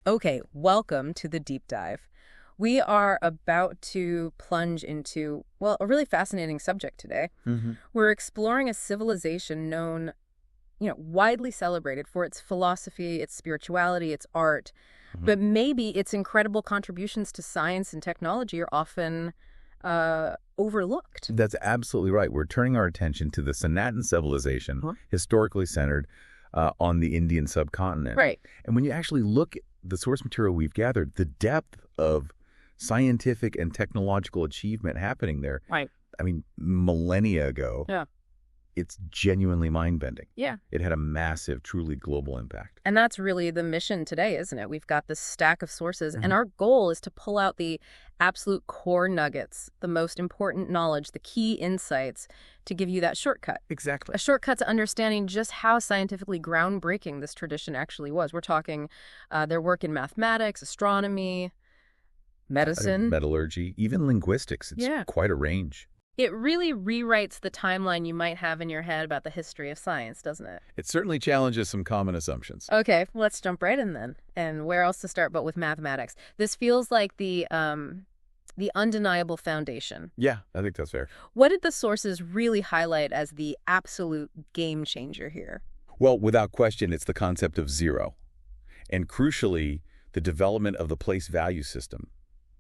Okay, welcome to the deep dive. We are about to plunge into, well, a really fascinating subject today. hmm We're exploring a civilization known, widely celebrated for its philosophy, its spirituality, its art, hmm but maybe its incredible contributions to science and technology are often overlooked. That's absolutely right. We're turning our attention to the Sanatan civilization, Huh? historically centered on the Indian subcontinent. Right. And when you actually look at the source material we've gathered, the depth of scientific and technological achievement happening there, Right. I mean, millennia ago, Yeah. it's genuinely mind-bending. Yeah. It had a massive, truly global impact. And that's really the mission today, isn't it? We've got this stack of sources, and Mhm. our goal is to pull out the absolute core nuggets, the most important knowledge, the key insights to give you that shortcut. Exactly. A shortcut to understanding just how scientifically groundbreaking this tradition actually was. We're talking their work in mathematics, astronomy, medicine. Metallurgy, even linguistics. It's Yeah. quite a range. It really rewrites the timeline you might have in your head about the history of science, doesn't it? It certainly challenges some common assumptions. Okay, let's jump right in then. And where else to start but with mathematics? This feels like the undeniable foundation. Yeah, I think that's fair. What did the sources really highlight as the absolute game changer here? Well, without question, it's the concept of zero. And crucially, the development of the place value system,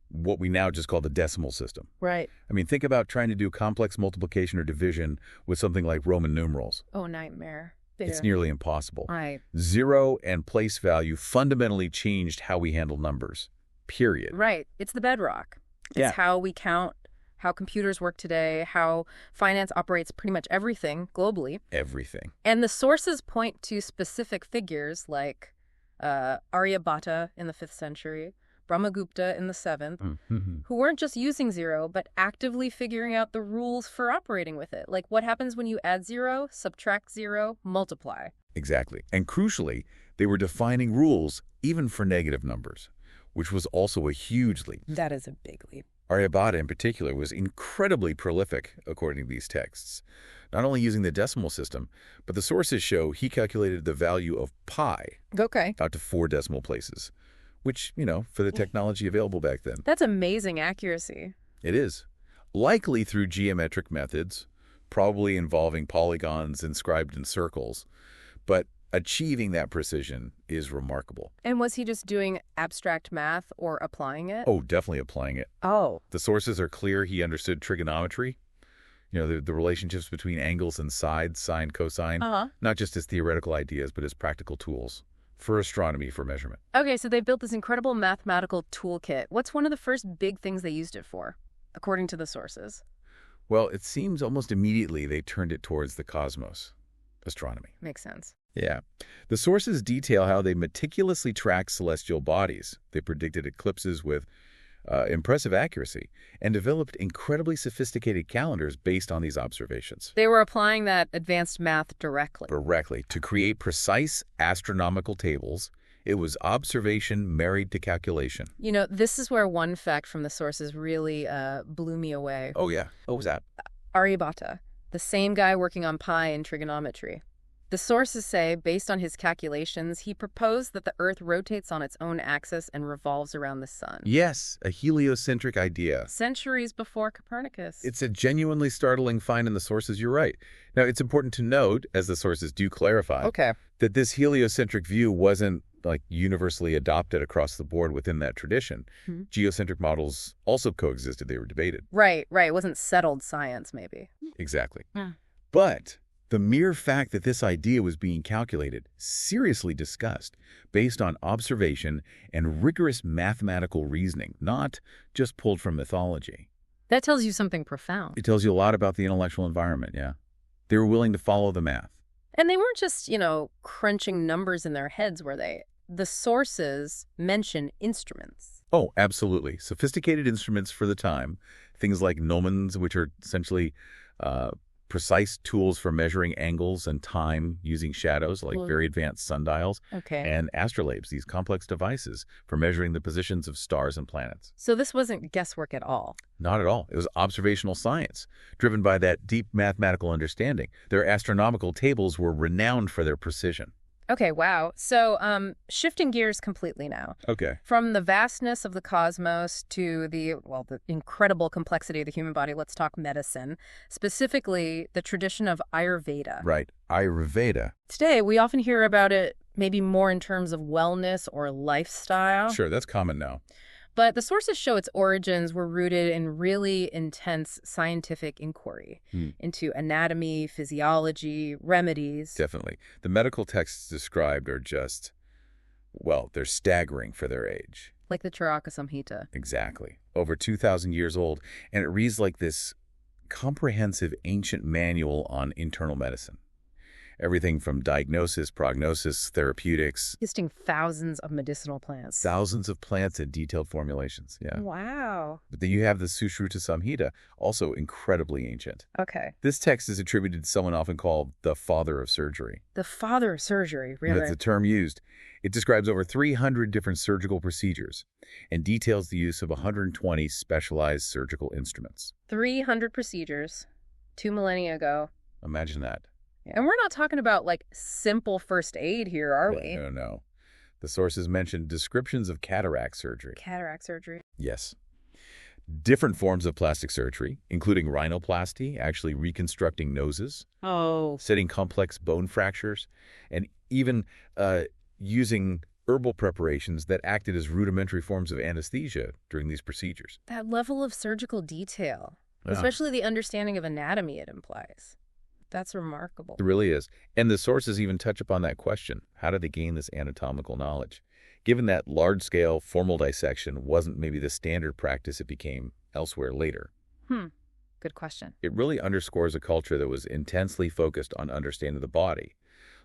what we now just call the decimal system. Right. I mean, think about trying to do complex multiplication or division with something like Roman numerals. Oh, nightmare. It's nearly impossible. Right. Zero and place value fundamentally changed how we handle numbers, period. Right. It's the bedrock. It's Yeah. how we count, how computers work today, how finance operates pretty much everything globally. Everything. And the sources point to specific figures like Aryabhata in the 5th century, Brahmagupta in the 7th, Mhm. who weren't just using zero, but actively figuring out the rules for operating with it. Like what happens when you add zero, subtract zero, multiply. Exactly. And crucially, they were defining rules even for negative numbers, which was also a huge leap. That is a big leap. Aryabhata in particular was incredibly prolific, according to these texts, not only using the decimal system, but the sources show he calculated the value of pi Okay. out to 4 decimal places, which, for the technology available back then, That's amazing accuracy. it is. Likely through geometric methods, probably involving polygons inscribed in circles, but achieving that precision is remarkable. And was he just doing abstract math or applying it? Oh, definitely applying it. Oh. The sources are clear he understood trigonometry, the relationships between angles and sides, sine, cosine, Uh-huh. not just as theoretical ideas, but as practical tools for astronomy, for measurement. Okay, so they built this incredible mathematical toolkit. What's one of the first big things they used it for, according to the sources? Well, it seems almost immediately they turned it towards the cosmos, astronomy. Makes sense. Yeah. The sources detail how they meticulously tracked celestial bodies. They predicted eclipses with impressive accuracy and developed incredibly sophisticated calendars based on these observations. They were applying that advanced math directly. Directly. To create precise astronomical tables, it was observation married to calculation. This is where one fact from the sources really blew me away. Oh, yeah. What was that? Aryabhata, the same guy working on pi and trigonometry. The sources say, based on his calculations, he proposed that the Earth rotates on its own axis and revolves around the sun. Yes, a heliocentric idea. Centuries before Copernicus. It's a genuinely startling find in the sources, you're right. Now, it's important to note, as the sources do clarify, Okay. that this heliocentric view wasn't universally adopted across the board within that tradition. Hmm. Geocentric models also coexisted. They were debated. Right. It wasn't settled science, maybe. Exactly. Yeah. But the mere fact that this idea was being calculated, seriously discussed, based on observation and rigorous mathematical reasoning, not just pulled from mythology. That tells you something profound. It tells you a lot about the intellectual environment, yeah. They were willing to follow the math. And they weren't just, crunching numbers in their heads, were they? The sources mention instruments. Oh, absolutely. Sophisticated instruments for the time, things like gnomons, which are essentially precise tools for measuring angles and time using shadows, like Well- very advanced sundials, Okay. and astrolabes, these complex devices for measuring the positions of stars and planets. So this wasn't guesswork at all. Not at all. It was observational science, driven by that deep mathematical understanding. Their astronomical tables were renowned for their precision. Okay, wow. So, shifting gears completely now. Okay. From the vastness of the cosmos to the incredible complexity of the human body, let's talk medicine, specifically the tradition of Ayurveda. Right. Ayurveda. Today, we often hear about it maybe more in terms of wellness or lifestyle. Sure, that's common now. But the sources show its origins were rooted in really intense scientific inquiry into anatomy, physiology, remedies. Definitely. The medical texts described are just, well, they're staggering for their age. Like the Charaka Samhita. Exactly. Over 2,000 years old, and it reads like this comprehensive ancient manual on internal medicine. Everything from diagnosis, prognosis, therapeutics. Listing thousands of medicinal plants. Thousands of plants and detailed formulations, yeah. Wow. But then you have the Sushruta Samhita, also incredibly ancient. Okay. This text is attributed to someone often called the father of surgery. The father of surgery, really? That's the term used. It describes over 300 different surgical procedures and details the use of 120 specialized surgical instruments. 300 procedures, 2 millennia ago. Imagine that. And we're not talking about, like, simple first aid here, are we? No. The sources mentioned descriptions of cataract surgery. Cataract surgery? Yes. Different forms of plastic surgery, including rhinoplasty, actually reconstructing noses, setting complex bone fractures, and even using herbal preparations that acted as rudimentary forms of anesthesia during these procedures. That level of surgical detail, especially the understanding of anatomy it implies. That's remarkable. It really is. And the sources even touch upon that question. How did they gain this anatomical knowledge? Given that large-scale formal dissection wasn't maybe the standard practice it became elsewhere later. Good question. It really underscores a culture that was intensely focused on understanding the body,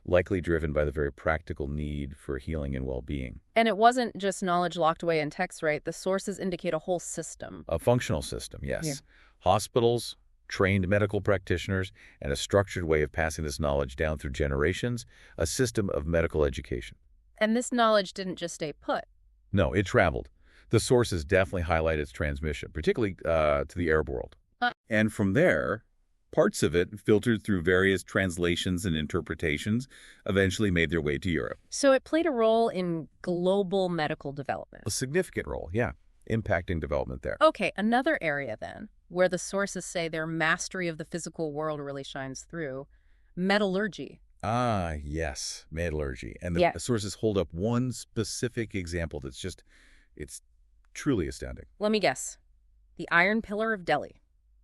likely driven by the very practical need for healing and well-being. And it wasn't just knowledge locked away in text, right? The sources indicate a whole system. A functional system, yes. Yeah. Hospitals, trained medical practitioners, and a structured way of passing this knowledge down through generations, a system of medical education. And this knowledge didn't just stay put. No, it traveled. The sources definitely highlight its transmission, particularly to the Arab world. And from there, parts of it, filtered through various translations and interpretations, eventually made their way to Europe. So it played a role in global medical development. A significant role, yeah, impacting development there. Okay, another area then, where the sources say their mastery of the physical world really shines through, metallurgy. Ah, yes, metallurgy. And the sources hold up one specific example that's just, it's truly astounding. Let me guess. The Iron Pillar of Delhi.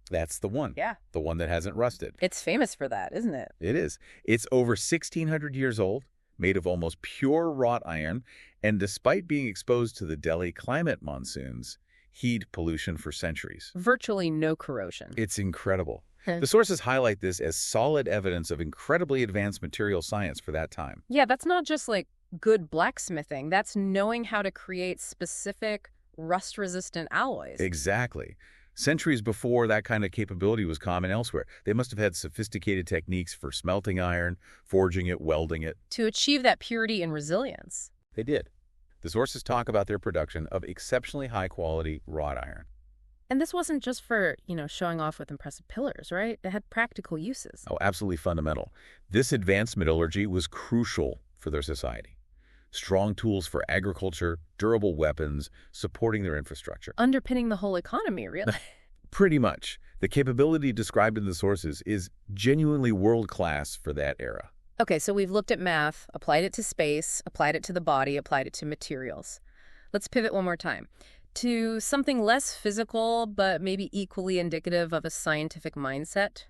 That's the one. Yeah. The one that hasn't rusted. It's famous for that, isn't it? It is. It's over 1,600 years old, made of almost pure wrought iron, and despite being exposed to the Delhi climate monsoons, heat pollution for centuries. Virtually no corrosion. It's incredible. The sources highlight this as solid evidence of incredibly advanced material science for that time. Yeah, that's not just like good blacksmithing. That's knowing how to create specific rust-resistant alloys. Exactly. Centuries before that kind of capability was common elsewhere. They must have had sophisticated techniques for smelting iron, forging it, welding it. To achieve that purity and resilience. They did. The sources talk about their production of exceptionally high-quality wrought iron. And this wasn't just for, showing off with impressive pillars, right? It had practical uses. Oh, absolutely fundamental. This advanced metallurgy was crucial for their society. Strong tools for agriculture, durable weapons, supporting their infrastructure. Underpinning the whole economy, really. Pretty much. The capability described in the sources is genuinely world-class for that era. Okay, so we've looked at math, applied it to space, applied it to the body, applied it to materials. Let's pivot one more time to something less physical, but maybe equally indicative of a scientific mindset.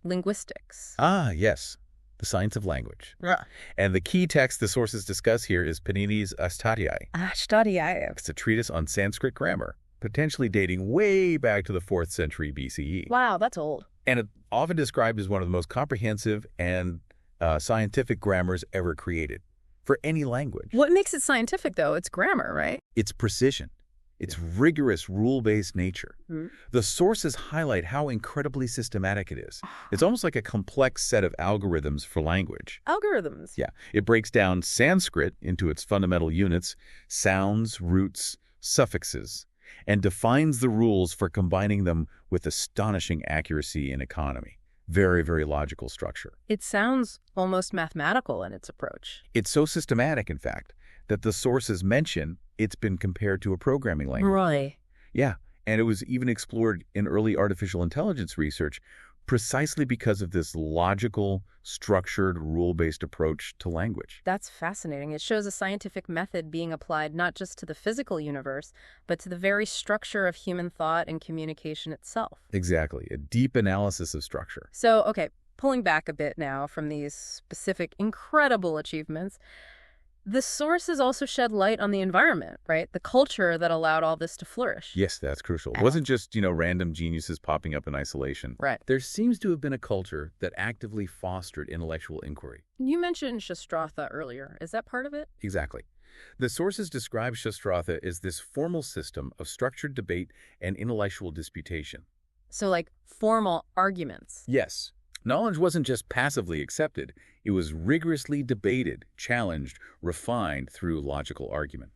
Linguistics. Ah, yes. The science of language. Yeah. And the key text the sources discuss here is Panini's Ashtadhyayi. Ashtadhyayi. It's a treatise on Sanskrit grammar, potentially dating way back to the 4th century BCE. Wow, that's old. And it's often described as one of the most comprehensive and scientific grammars ever created for any language. What makes it scientific, though? It's grammar, right? It's precision. It's rigorous, rule-based nature. The sources highlight how incredibly systematic it is. It's almost like a complex set of algorithms for language. Algorithms? Yeah. It breaks down Sanskrit into its fundamental units, sounds, roots, suffixes, and defines the rules for combining them with astonishing accuracy and economy. Very, very logical structure. It sounds almost mathematical in its approach. It's so systematic, in fact, that the sources mention it's been compared to a programming language. Right. Yeah, and it was even explored in early artificial intelligence research precisely because of this logical, structured, rule-based approach to language. That's fascinating. It shows a scientific method being applied not just to the physical universe, but to the very structure of human thought and communication itself. Exactly, a deep analysis of structure. So, okay, pulling back a bit now from these specific incredible achievements, the sources also shed light on the environment, right? The culture that allowed all this to flourish. Yes, that's crucial. It wasn't just, random geniuses popping up in isolation. Right. There seems to have been a culture that actively fostered intellectual inquiry. You mentioned Shastrartha earlier. Is that part of it? Exactly. The sources describe Shastrartha as this formal system of structured debate and intellectual disputation. So, like formal arguments. Yes. Knowledge wasn't just passively accepted. It was rigorously debated, challenged, refined through logical argument.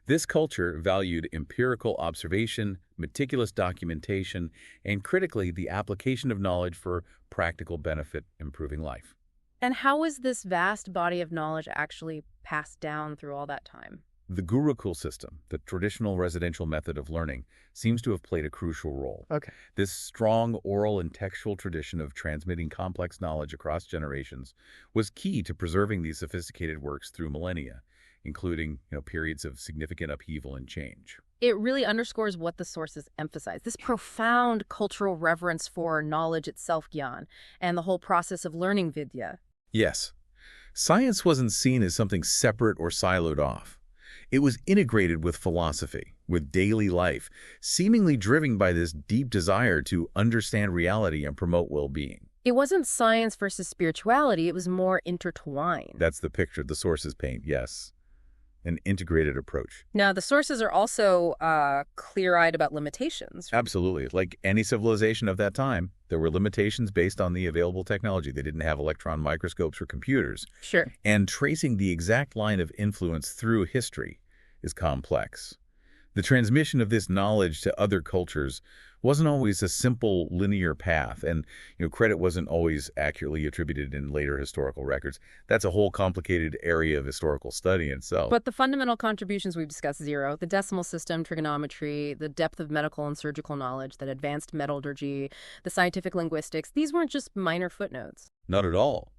This culture valued empirical observation, meticulous documentation, and critically, the application of knowledge for practical benefit, improving life. And how was this vast body of knowledge actually passed down through all that time? The Gurukul system, the traditional residential method of learning, seems to have played a crucial role. Okay. This strong oral and textual tradition of transmitting complex knowledge across generations was key to preserving these sophisticated works through millennia, including periods of significant upheaval and change. It really underscores what the sources emphasize, this profound cultural reverence for knowledge itself, Gyan, and the whole process of learning vidya. Yes, science wasn't seen as something separate or siloed off. It was integrated with philosophy, with daily life, seemingly driven by this deep desire to understand reality and promote well-being. It wasn't science versus spirituality, it was more intertwined. That's the picture the sources paint, yes. An integrated approach. Now, the sources are also clear-eyed about limitations. Absolutely. Like any civilization of that time, there were limitations based on the available technology. They didn't have electron microscopes or computers. Sure. And tracing the exact line of influence through history is complex. The transmission of this knowledge to other cultures wasn't always a simple linear path, and credit wasn't always accurately attributed in later historical records. That's a whole complicated area of historical study in itself. But the fundamental contributions we've discussed, zero, the decimal system, trigonometry, the depth of medical and surgical knowledge, that advanced metallurgy, the scientific linguistics, these weren't just minor footnotes. Not at all.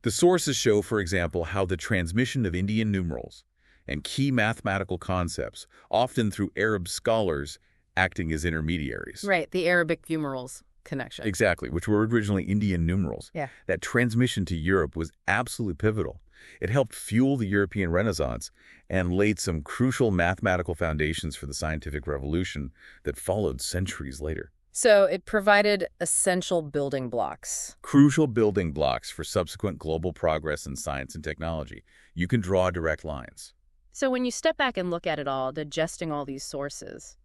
The sources show, for example, how the transmission of Indian numerals and key mathematical concepts, often through Arab scholars acting as intermediaries. Right, the Arabic numerals connection. Exactly, which were originally Indian numerals. Yeah. That transmission to Europe was absolutely pivotal. It helped fuel the European Renaissance and laid some crucial mathematical foundations for the scientific revolution that followed centuries later. So it provided essential building blocks. Crucial building blocks for subsequent global progress in science and technology. You can draw direct lines. So when you step back and look at it all, digesting all these sources,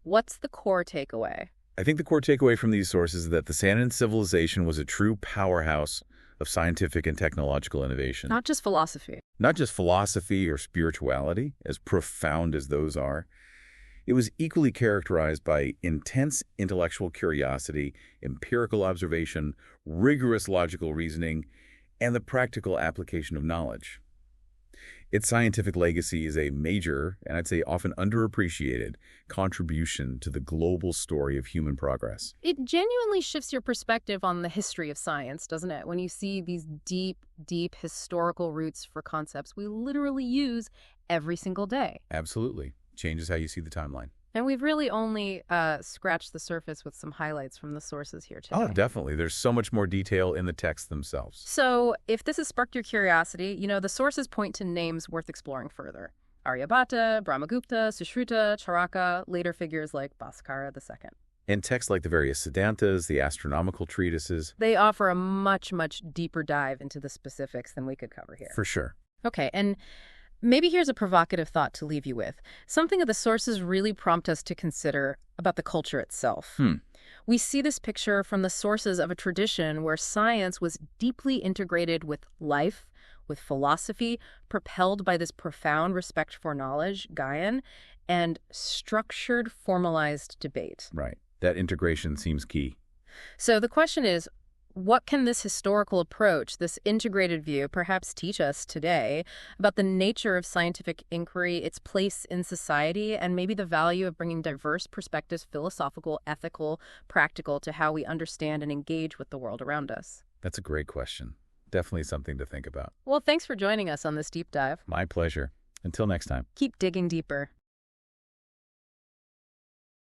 what's the core takeaway? I think the core takeaway from these sources is that the Sanatan civilization was a true powerhouse of scientific and technological innovation. Not just philosophy. Not just philosophy or spirituality, as profound as those are. It was equally characterized by intense intellectual curiosity, empirical observation, rigorous logical reasoning, and the practical application of knowledge. Its scientific legacy is a major, and I'd say often underappreciated, contribution to the global story of human progress. It genuinely shifts your perspective on the history of science, doesn't it? When you see these deep, deep historical roots for concepts we literally use every single day. Absolutely. Changes how you see the timeline. And we've really only scratched the surface with some highlights from the sources here today. Oh, definitely. There's so much more detail in the texts themselves. So if this has sparked your curiosity, the sources point to names worth exploring further. Aryabhata, Brahmagupta, Sushruta, Charaka, later figures like Bhaskara II. And texts like the various Siddhantas, the astronomical treatises. They offer a much, much deeper dive into the specifics than we could cover here. For sure. Okay, and maybe here's a provocative thought to leave you with. Something of the sources really prompt us to consider about the culture itself. We see this picture from the sources of a tradition where science was deeply integrated with life, with philosophy, propelled by this profound respect for knowledge, Gyan, and structured, formalized debate. Right. That integration seems key. So the question is, what can this historical approach, this integrated view, perhaps teach us today about the nature of scientific inquiry, its place in society, and maybe the value of bringing diverse perspectives, philosophical, ethical, practical, to how we understand and engage with the world around us? That's a great question. Definitely something to think about. Well, thanks for joining us on this deep dive. My pleasure. Until next time. Keep digging deeper.